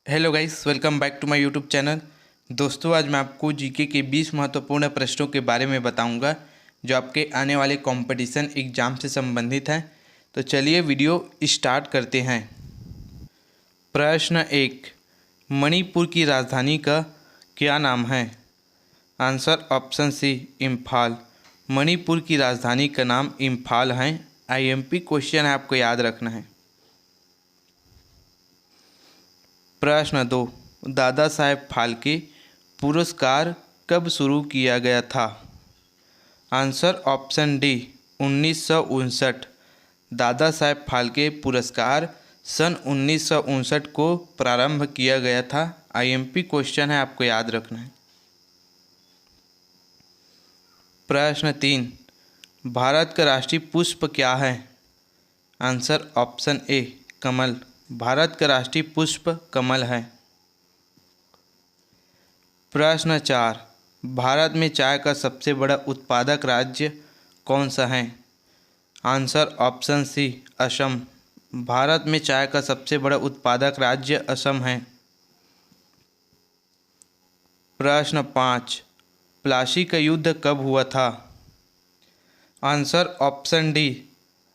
Hello guys, welcome back to my YouTube channel. दोस्तों, आज मैं आपको जीके के 20 महत्वपूर्ण प्रश्नों के बारे में बताऊंगा जो आपके आने वाले कंपटीशन एग्ज़ाम से संबंधित हैं। तो चलिए वीडियो स्टार्ट करते हैं। प्रश्न 1, मणिपुर की राजधानी का क्या नाम है? Answer option C, Imphal. Manipur की राजधानी का नाम इम्फाल है। आईएमपी क्वेश्चन है, आपको याद रखना है। प्रश्न 2, दादा साहेब फाल्के पुरस्कार कब शुरू किया गया था? Answer option D, 1959। Dada Saheb Phalke पुरस्कार सन 1959 को प्रारंभ किया गया था। आईएमपी क्वेश्चन है, आपको याद रखना है। प्रश्न 3, भारत का राष्ट्रीय पुष्प क्या है? आंसर ऑप्शन ए, कमल। भारत का राष्ट्रीय पुष्प कमल है। प्रश्न 4, भारत में चाय का सबसे बड़ा उत्पादक राज्य कौन सा है? Answer option C, Assam. Bharat में चाय का सबसे बड़ा उत्पादक राज्य असम है। प्रश्न 5, प्लासी का युद्ध कब हुआ था? आंसर ऑप्शन डी,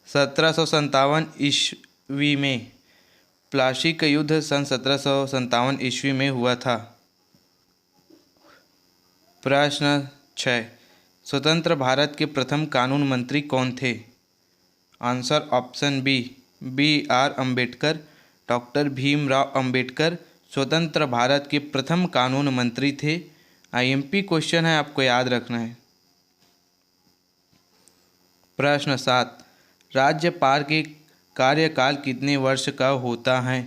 1757 ईस्वी में। प्लासी का युद्ध सन 1757 ईस्वी में हुआ था। प्रश्न 6, स्वतंत्र भारत के प्रथम कानून मंत्री कौन थे? Answer option B, BR Ambedkar. Doctor Bhimrao Ambedkar स्वतंत्र भारत के प्रथम कानून मंत्री थे। आईएमपी क्वेश्चन है, आपको याद रखना है। प्रश्न 7, राज्यपाल के कार्यकाल कितने वर्ष का होता है?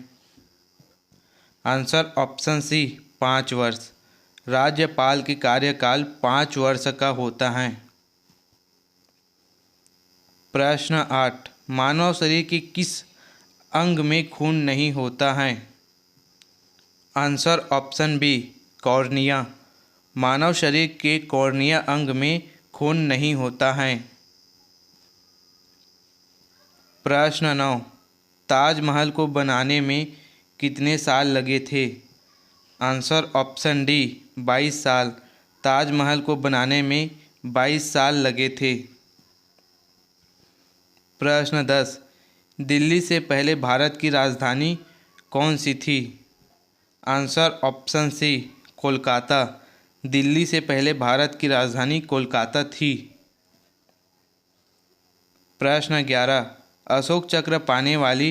आंसर ऑप्शन सी, 5 वर्ष। राज्यपाल के कार्यकाल 5 वर्ष का होता है। प्रश्न 8, मानव शरीर के किस अंग में खून नहीं होता है? Answer option B, cornea. मानव शरीर के कॉर्निया अंग में खून नहीं होता है। प्रश्न 9, ताजमहल को बनाने में कितने साल लगे थे? आंसर ऑप्शन डी, 22 साल। ताजमहल को बनाने में 22 साल लगे थे। प्रश्न 10, दिल्ली से पहले भारत की राजधानी कौन सी थी? Answer option C, Kolkata. Delhi से पहले भारत की राजधानी कोलकाता थी। प्रश्न 11, अशोक चक्र पाने वाली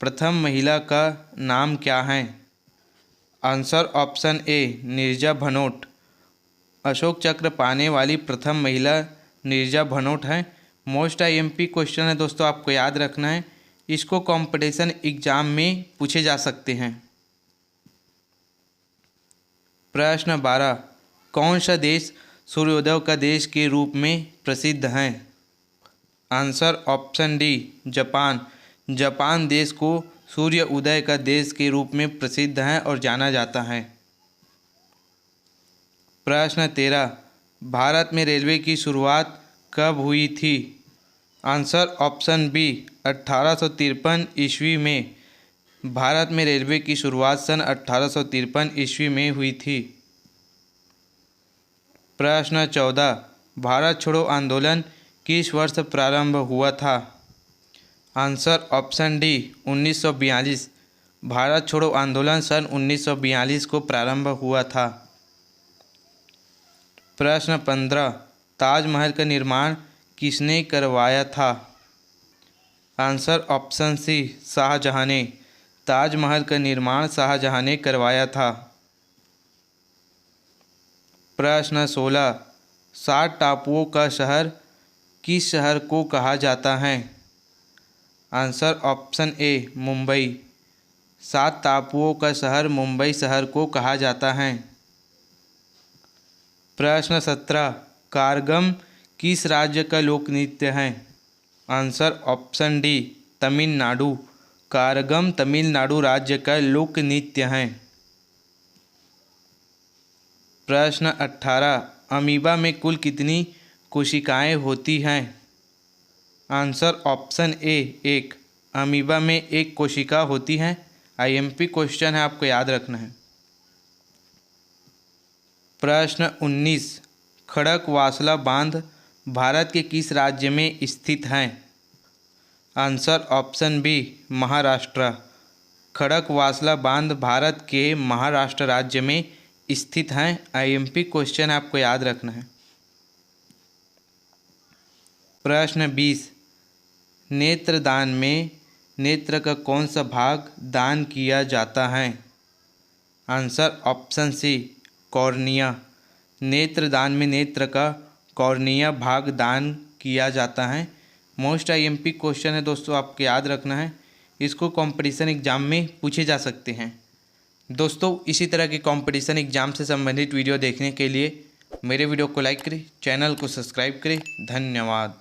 प्रथम महिला का नाम क्या है? Answer option A, Neerja Bhanot. Ashok चक्र पाने वाली प्रथम महिला नीरजा भनोट है। मोस्ट आईएमपी क्वेश्चन है दोस्तों, आपको याद रखना है। इसको कंपटीशन एग्जाम में पूछे जा सकते हैं। प्रश्न 12, कौन सा देश सूर्योदय का देश के रूप में प्रसिद्ध है? Answer option D, Japan. Japan देश को सूर्य उदय का देश के रूप में प्रसिद्ध है और जाना जाता है। प्रश्न 13, भारत में रेलवे की शुरुआत कब हुई थी? आंसर ऑप्शन बी, 1853 ईस्वी में। भारत में रेलवे की शुरुआत सन 1853 ईस्वी में हुई थी। प्रश्न 14, भारत छोड़ो आंदोलन किस वर्ष प्रारंभ हुआ था? Answer option D, 1942। भारत छोड़ो आंदोलन सन 1942 को प्रारंभ हुआ था। प्रश्न 15, ताजमहल का निर्माण किसने करवाया था? आंसर ऑप्शन सी, शाहजहां ने। ताजमहल का निर्माण शाहजहां ने करवाया था। प्रश्न 16, 7 टापुओं का शहर किस शहर को कहा जाता है? Answer option A, Mumbai. 7 टापुओं का शहर मुंबई शहर को कहा जाता है। प्रश्न 17, कारगम किस राज्य का लोक नृत्य है? Answer option D, Tamil Nadu. Karagam Tamil Nadu राज्य का लोक नृत्य है। प्रश्न 18, अमीबा में कुल कितनी कोशिकाएं होती हैं? Answer option A, 1। अमीबा में एक कोशिका होती है। आईएमपी क्वेश्चन है, आपको याद रखना है। प्रश्न 19, खड़कवासला बांध भारत के किस राज्य में स्थित है? Answer option B, Maharashtra. Khadakwasla बांध भारत के महाराष्ट्र राज्य में स्थित हैं। आईएमपी क्वेश्चन आपको याद रखना है। प्रश्न 20, नेत्रदान में नेत्र का कौन सा भाग दान किया जाता है? Answer option C, cornea. नेत्रदान में नेत्र का कॉर्निया भाग दान किया जाता है। मोस्ट आईएमपी क्वेश्चन है दोस्तों, आपको याद रखना है। इसको कंपटीशन एग्ज़ाम में पूछे जा सकते हैं। दोस्तों इसी तरह के कंपटीशन एग्ज़ाम से संबंधित वीडियो देखने के लिए मेरे वीडियो को लाइक करें, चैनल को सब्सक्राइब करें। धन्यवाद।